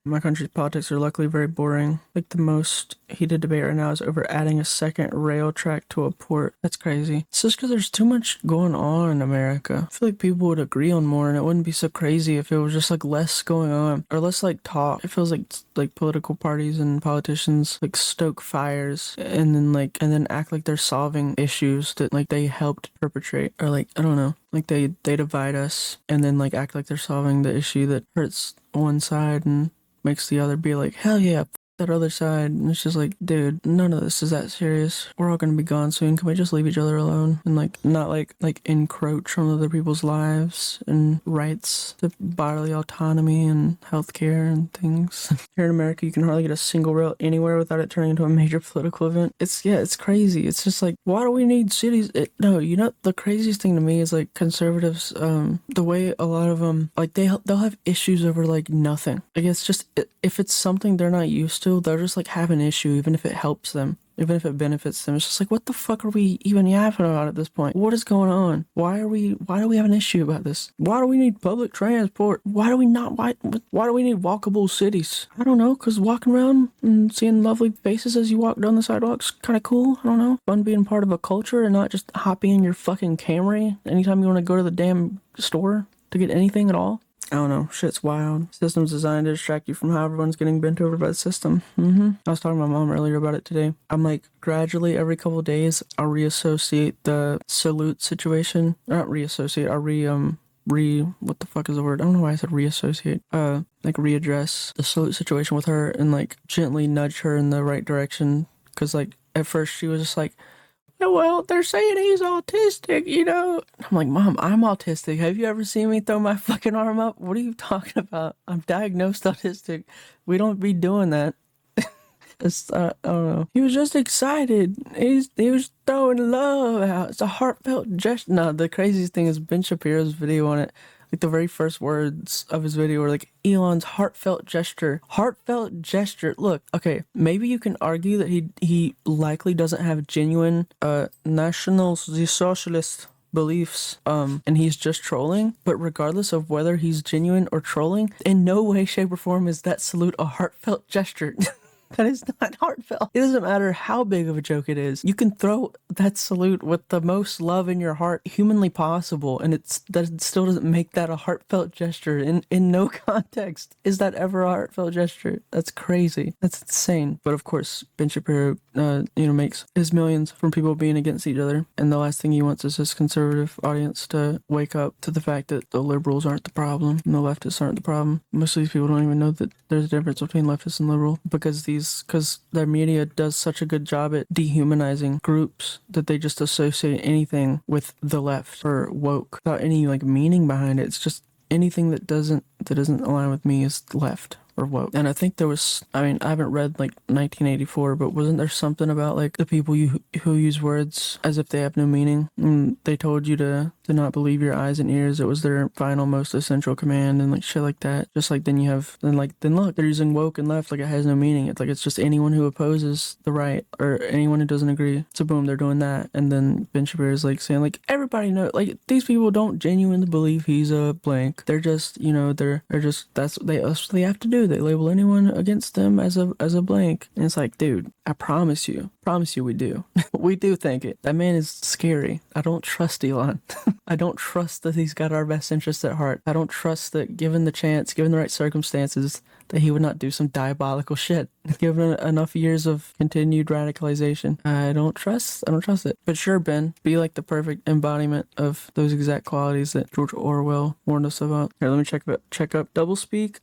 My country's politics are luckily very boring. Like the most heated debate right now is over adding a second rail track to a port. That's crazy. It's just because there's too much going on in America. I feel like people would agree on more and it wouldn't be so crazy if it was just like less going on or less like talk. It feels like political parties and politicians like stoke fires and then act like they're solving issues that like they helped perpetrate or like I don't know. Like they divide us and then like act like they're solving the issue that hurts one side and makes the other be like, hell yeah, that other side. And it's just like, dude, none of this is that serious. We're all gonna be gone soon. Can we just leave each other alone and like not like encroach on other people's lives and rights to bodily autonomy and healthcare and things? Here in America, you can hardly get a single rail anywhere without it turning into a major political event. It's crazy. It's just like, why do we need cities? No, you know, the craziest thing to me is like conservatives, the way a lot of them, like they'll have issues over like nothing. Like it's just, if it's something they're not used to, they'll just like have an issue even if it helps them. Even if it benefits them. It's just like, what the fuck are we even yapping about at this point? What is going on? Why do we have an issue about this? Why do we need public transport? Why do we need walkable cities? I don't know, because walking around and seeing lovely faces as you walk down the sidewalk's kind of cool. I don't know. Fun being part of a culture and not just hopping in your fucking Camry anytime you want to go to the damn store to get anything at all. I don't know. Shit's wild. System's designed to distract you from how everyone's getting bent over by the system. I was talking to my mom earlier about it today. I'm like, gradually every couple of days, I'll reassociate the salute situation. Not reassociate, I'll what the fuck is the word? I don't know why I said reassociate. Like readdress the salute situation with her and like gently nudge her in the right direction. Cause like at first she was just like, "Oh, well, they're saying he's autistic, you know." I'm like, Mom, I'm autistic. Have you ever seen me throw my fucking arm up? What are you talking about? I'm diagnosed autistic. We don't be doing that. I don't know. He was just excited. He was throwing love out. It's a heartfelt gesture. No, the craziest thing is Ben Shapiro's video on it. Like the very first words of his video were like Elon's heartfelt gesture. Heartfelt gesture. Look, okay, maybe you can argue that he likely doesn't have genuine national socialist beliefs and he's just trolling, but regardless of whether he's genuine or trolling, in no way, shape, or form is that salute a heartfelt gesture. That is not heartfelt. It doesn't matter how big of a joke it is. You can throw that salute with the most love in your heart humanly possible, and that still doesn't make that a heartfelt gesture. In no context is that ever a heartfelt gesture. That's crazy. That's insane. But of course, Ben Shapiro, makes his millions from people being against each other, and the last thing he wants is his conservative audience to wake up to the fact that the liberals aren't the problem and the leftists aren't the problem. Most of these people don't even know that there's a difference between leftist and liberal because their media does such a good job at dehumanizing groups that they just associate anything with the left or woke without any like meaning behind it. It's just anything that doesn't align with me is left or woke. And I think there was, I mean, I haven't read like 1984, but wasn't there something about like the people who use words as if they have no meaning? And they told you to not believe your eyes and ears. It was their final, most essential command and like shit like that. Just like then look, they're using woke and left like it has no meaning. It's like it's just anyone who opposes the right or anyone who doesn't agree. So boom, they're doing that. And then Ben Shapiro is like saying like everybody know like these people don't genuinely believe he's a blank. They're just they're just that's what they have to do. They label anyone against them as a blank. And it's like, dude, I promise you we do. We do think it. That man is scary. I don't trust Elon. I don't trust that he's got our best interests at heart. I don't trust that given the chance, given the right circumstances, that he would not do some diabolical shit. Given enough years of continued radicalization, I don't trust it. But sure, Ben, be like the perfect embodiment of those exact qualities that George Orwell warned us about. Here, let me check up doublespeak.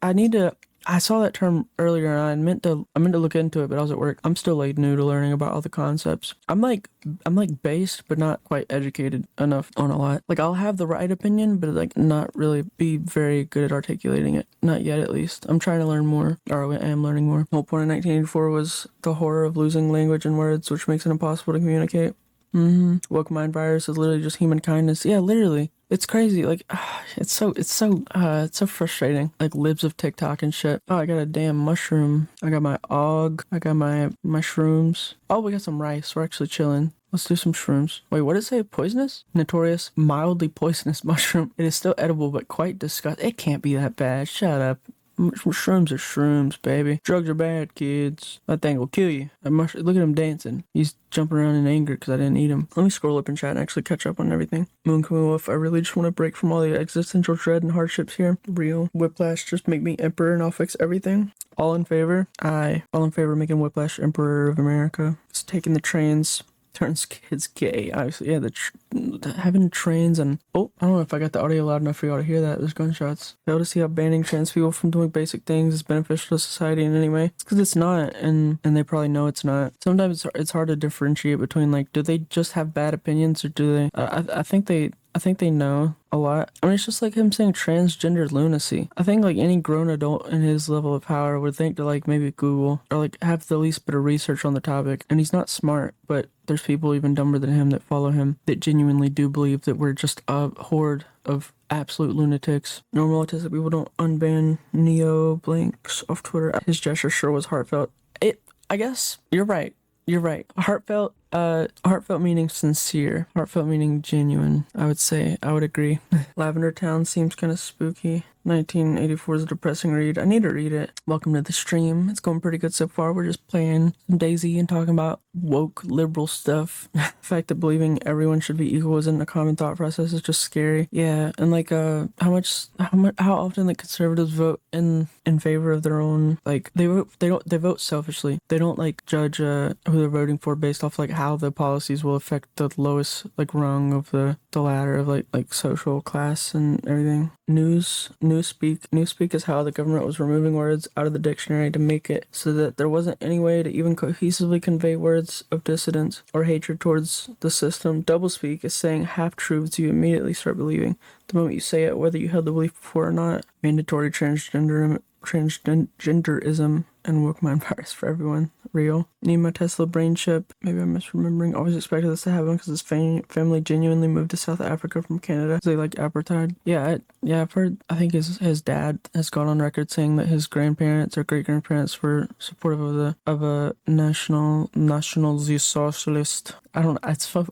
I saw that term earlier and I meant to look into it, but I was at work. I'm still like new to learning about all the concepts. I'm like based, but not quite educated enough on a lot. Like I'll have the right opinion, but like not really be very good at articulating it. Not yet, at least. I'm trying to learn more, or I am learning more. The whole point of 1984 was the horror of losing language and words, which makes it impossible to communicate. Woke mind virus is literally just human kindness. Yeah, literally. It's crazy. Like, it's so frustrating. Like libs of TikTok and shit. Oh, I got a damn mushroom. I got my og. I got my shrooms. Oh, we got some rice. We're actually chilling. Let's do some shrooms. Wait, what did it say? Poisonous? Notorious, mildly poisonous mushroom. It is still edible, but quite disgusting. It can't be that bad. Shut up. Shrooms are shrooms, baby. Drugs are bad, kids. That thing will kill you. Look at him dancing. He's jumping around in anger because I didn't eat him. Let me scroll up in chat and actually catch up on everything. Moon Kumi Wolf, I really just want to break from all the existential dread and hardships here. Real. Whiplash, just make me emperor and I'll fix everything. All in favor? Aye. All in favor of making Whiplash emperor of America. It's taking the trains. Turns kids gay. Obviously, yeah, having trains and I don't know if I got the audio loud enough for y'all to hear that. There's gunshots. Fail to see how banning trans people from doing basic things is beneficial to society in any way. It's because it's not, and they probably know it's not. Sometimes it's hard to differentiate between like, do they just have bad opinions or do they? I think they know a lot. I mean, it's just like him saying transgender lunacy. I think like any grown adult in his level of power would think to like maybe Google or like have the least bit of research on the topic. And he's not smart, but there's people even dumber than him that follow him that genuinely do believe that we're just a horde of absolute lunatics. Normal autistic people don't unban Neo Blinks off Twitter. His gesture sure was heartfelt. I guess you're right. You're right. Heartfelt meaning sincere. Heartfelt meaning genuine. I would say. I would agree. Lavender Town seems kind of spooky. 1984 is a depressing read. I need to read it. Welcome to the stream. It's going pretty good so far. We're just playing some DayZ and talking about woke liberal stuff. The fact that believing everyone should be equal isn't a common thought process is just scary. Yeah, and like how often the conservatives vote in favor of their own, like they vote selfishly. They don't like judge who they're voting for based off like how the policies will affect the lowest like rung of the ladder of like social class and everything. Newspeak is how the government was removing words out of the dictionary to make it so that there wasn't any way to even cohesively convey words of dissidence or hatred towards the system. Doublespeak is saying half-truths you immediately start believing the moment you say it, whether you held the belief before or not. Mandatory transgenderism and woke mind virus for everyone. Real. Need my Tesla brain chip. Maybe I'm misremembering. Always expected this to happen because his family genuinely moved to South Africa from Canada. They like apartheid. Yeah, I've heard. I think his dad has gone on record saying that his grandparents or great grandparents were supportive of a national socialist. I don't.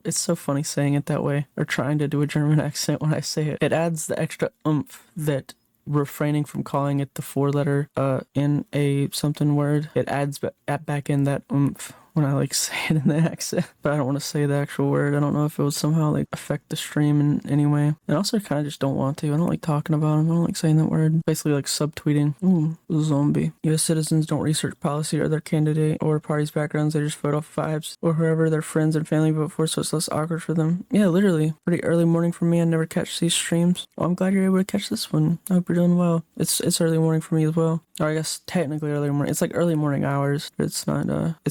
It's so funny saying it that way or trying to do a German accent when I say it. It adds the extra oomph that refraining from calling it the four-letter in a something word, it adds back in that oomph when I like say it in the accent, but I don't want to say the actual word. I don't know if it would somehow like affect the stream in any way. And also kind of just don't want to. I don't like talking about them. I don't like saying that word. Basically like subtweeting. Zombie. U.S. citizens don't research policy or their candidate or party's backgrounds. They just vote off vibes or whoever their friends and family vote for, so it's less awkward for them. Yeah, literally. Pretty early morning for me. I never catch these streams. Well, I'm glad you're able to catch this one. I hope you're doing well. It's early morning for me as well. Or I guess technically early morning. It's like early morning hours. It's not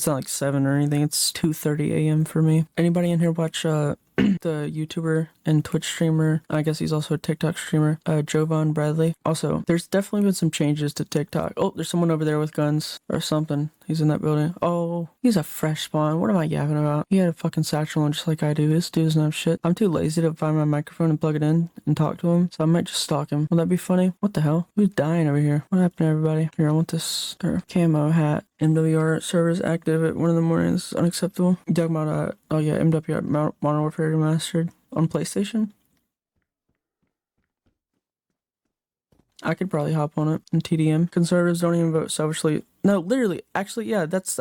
like 7 or anything. It's 2:30 a.m. for me. Anybody in here watch the YouTuber and Twitch streamer, I guess he's also a TikTok streamer, Jovan Bradley? Also, there's definitely been some changes to TikTok. Oh, there's someone over there with guns or something. He's in that building. Oh, he's a fresh spawn. What am I yapping about? He had a fucking satchel on just like I do. This dude doesn't have shit. I'm too lazy to find my microphone and plug it in and talk to him, so I might just stalk him. Will that be funny? What the hell? Who's dying over here? What happened to everybody? Here, I want this camo hat. MWR servers active at 1 in the morning. This is unacceptable. You talking about MWR Modern Warfare Remastered on PlayStation? I could probably hop on it in TDM. Conservatives don't even vote selfishly. No, literally, actually, yeah, that's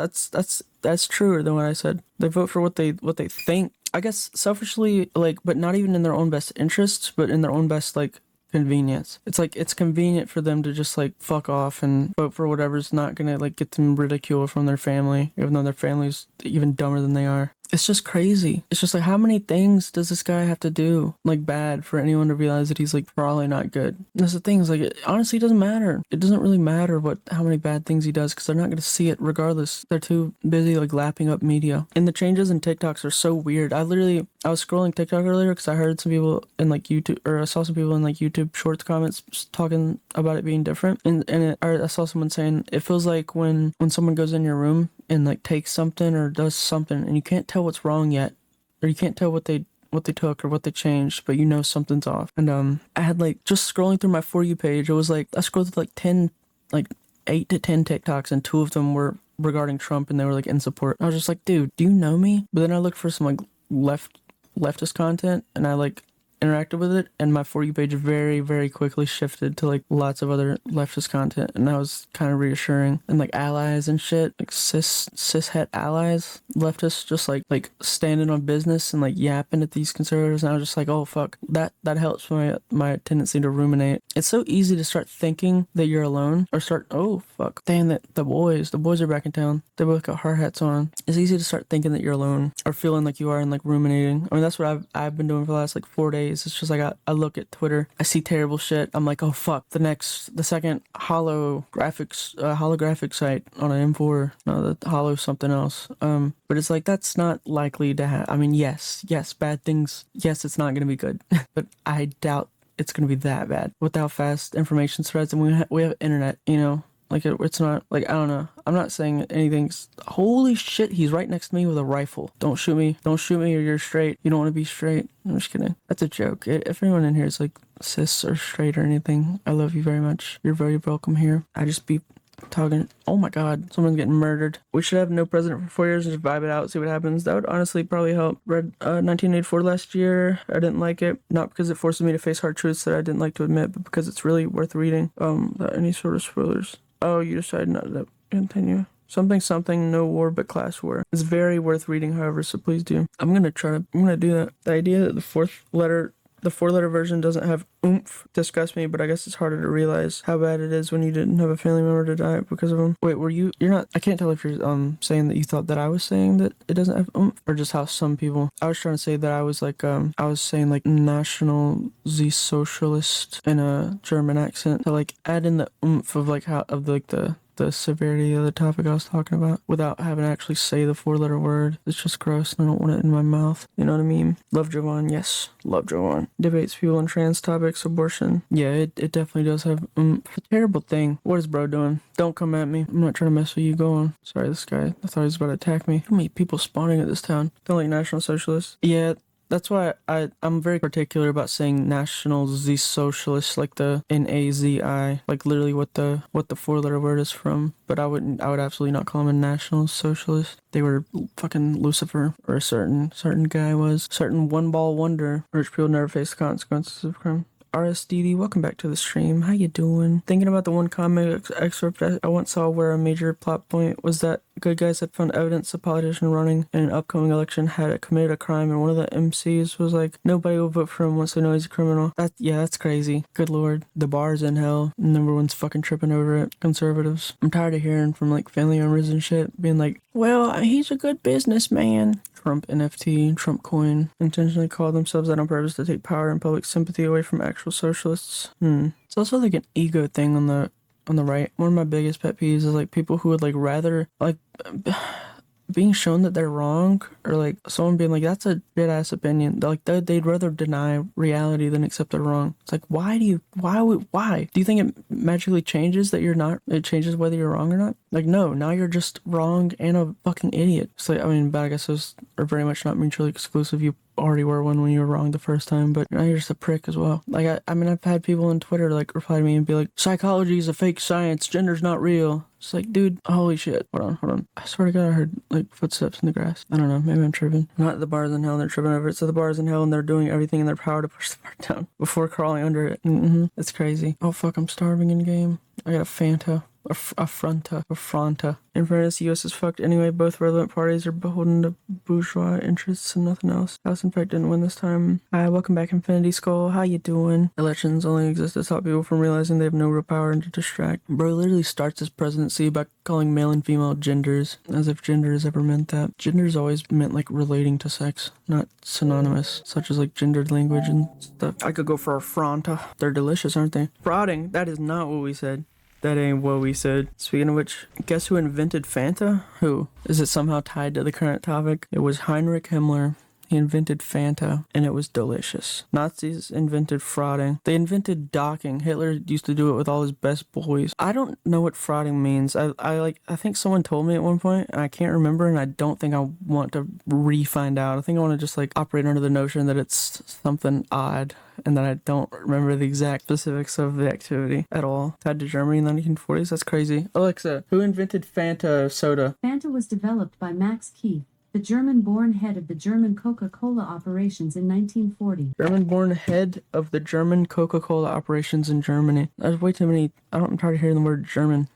truer than what I said. They vote for what they think. I guess selfishly, like, but not even in their own best interests, but in their own best like convenience. It's like it's convenient for them to just like fuck off and vote for whatever's not gonna like get them ridicule from their family, even though their family's even dumber than they are. It's just crazy. It's just like, how many things does this guy have to do like bad for anyone to realize that he's like probably not good? And that's the thing, is like it honestly doesn't matter. It doesn't really matter how many bad things he does, because they're not going to see it regardless. They're too busy like lapping up media. And the changes in TikToks are so weird. I was scrolling TikTok earlier because I heard some people in like YouTube, or I saw some people in like YouTube Shorts comments talking about it being different, and I saw someone saying it feels like when someone goes in your room and like takes something or does something and you can't tell what's wrong yet, or you can't tell what they took or what they changed, but you know something's off. And I had like, just scrolling through my For You page, it was like I scrolled through like 8 to 10 TikToks, and 2 of them were regarding Trump, and they were like in support. I was just like, dude, do you know me? But then I looked for some like leftist content, and I like interacted with it, and my For You page very, very quickly shifted to like lots of other leftist content, and that was kind of reassuring. And like allies and shit, like cishet allies, leftists just like standing on business and like yapping at these conservatives, and I was just like, oh fuck, that helps my tendency to ruminate. It's so easy to start thinking that you're alone, or start, oh fuck, damn, that the boys are back in town. They both got hard hats on. It's easy to start thinking that you're alone, or feeling like you are, and like ruminating. I mean, that's what I've been doing for the last like 4 days. It's just like I look at Twitter, I see terrible shit. I'm like, oh fuck, the second holographic site on an M4, no, the hollow something else. But it's like, that's not likely to happen. I mean, yes, bad things. Yes, it's not gonna be good, but I doubt it's gonna be that bad with how fast information spreads, and we have internet, you know. Like, it's not, like, I don't know. I'm not saying anything's... Holy shit, he's right next to me with a rifle. Don't shoot me. Don't shoot me or you're straight. You don't want to be straight. I'm just kidding. That's a joke. If anyone in here is, like, cis or straight or anything, I love you very much. You're very welcome here. I just be talking... Oh my god, someone's getting murdered. We should have no president for 4 years and just vibe it out, see what happens. That would honestly probably help. Read 1984 last year. I didn't like it. Not because it forces me to face hard truths that I didn't like to admit, but because it's really worth reading. Without any sort of spoilers. Oh, you decided not to continue. Something, no war but class war. It's very worth reading, however, so please do. I'm gonna do that. The idea that the four letter version doesn't have oomph disgusts me, but I guess it's harder to realize how bad it is when you didn't have a family member to die because of them. Wait, you're not, I can't tell if you're saying that you thought that I was saying that it doesn't have oomph, or just how some people, I was trying to say that I was like, I was saying like National Z Socialist in a German accent to like add in the oomph of like how, of like the severity of the topic I was talking about without having to actually say the 4-letter word. It's just gross and I don't want it in my mouth. You know what I mean? Love Jovan, yes. Love Jovan. Debates people on trans topics, abortion. Yeah, it definitely does have a terrible thing. What is bro doing? Don't come at me. I'm not trying to mess with you. Go on. Sorry, this guy. I thought he was about to attack me. How many people spawning at this town? Don't like National Socialists. Yeah. That's why I'm very particular about saying National Z Socialist, like the NAZI, like literally what the 4-letter word is from. But I would absolutely not call him a National Socialist. They were fucking Lucifer, or a certain guy was. Certain one ball wonder. Rich people never face the consequences of crime. RSDD, welcome back to the stream. How you doing? Thinking about the one comic excerpt I once saw where a major plot point was that good guys had found evidence a politician running in an upcoming election had committed a crime, and one of the MCs was like, nobody will vote for him once they know he's a criminal. That's crazy. Good lord. The bar's in hell, and everyone's fucking tripping over it. Conservatives. I'm tired of hearing from like family owners and shit being like, well, he's a good businessman. Trump NFT, Trump coin, intentionally call themselves that on purpose to take power and public sympathy away from actual socialists. It's also like an ego thing on the right. One of my biggest pet peeves is like people who would like rather like being shown that they're wrong, or like someone being like, that's a shit ass opinion. They'd rather deny reality than accept they're wrong. It's like, why do you think it magically changes that you're not, it changes whether you're wrong or not? Like, no, now you're just wrong and a fucking idiot. It's like, I mean, but I guess those are very much not mutually exclusive. You already were one when you were wrong the first time, but now you're just a prick as well. Like, I mean, I've had people on Twitter like reply to me and be like, psychology is a fake science, gender's not real. It's like, dude, holy shit. Hold on. I swear to God, I heard like footsteps in the grass. I don't know, maybe I'm tripping. Not the bars in hell, and they're tripping over it. So the bars in hell, and they're doing everything in their power to push the bar down before crawling under it. It's crazy. Oh fuck, I'm starving in game. I got a Fanta. A Fronta. In fairness, the U.S. is fucked anyway. Both relevant parties are beholden to bourgeois interests and nothing else. House, in fact, didn't win this time. Hi, welcome back, Infinity Skull. How you doing? Elections only exist to stop people from realizing they have no real power and to distract. Bro literally starts his presidency by calling male and female genders, as if gender has ever meant that. Gender's always meant like relating to sex, not synonymous, such as like gendered language and stuff. I could go for a Fronta. They're delicious, aren't they? Frauding, that is not what we said. That ain't what we said. Speaking of which, guess who invented Fanta? Who? Is it somehow tied to the current topic? It was Heinrich Himmler. He invented Fanta, and it was delicious. Nazis invented frauding. They invented docking. Hitler used to do it with all his best boys. I don't know what frauding means. I think someone told me at one point, and I can't remember, and I don't think I want to re-find out. I think I want to just like operate under the notion that it's something odd, and that I don't remember the exact specifics of the activity at all. Tied to Germany in the 1940s? That's crazy. Alexa, who invented Fanta soda? Fanta was developed by Max Keith. the German-born head of the German Coca-Cola operations in 1940. German-born head of the German Coca-Cola operations in Germany. There's way too many. I'm tired of hearing the word German.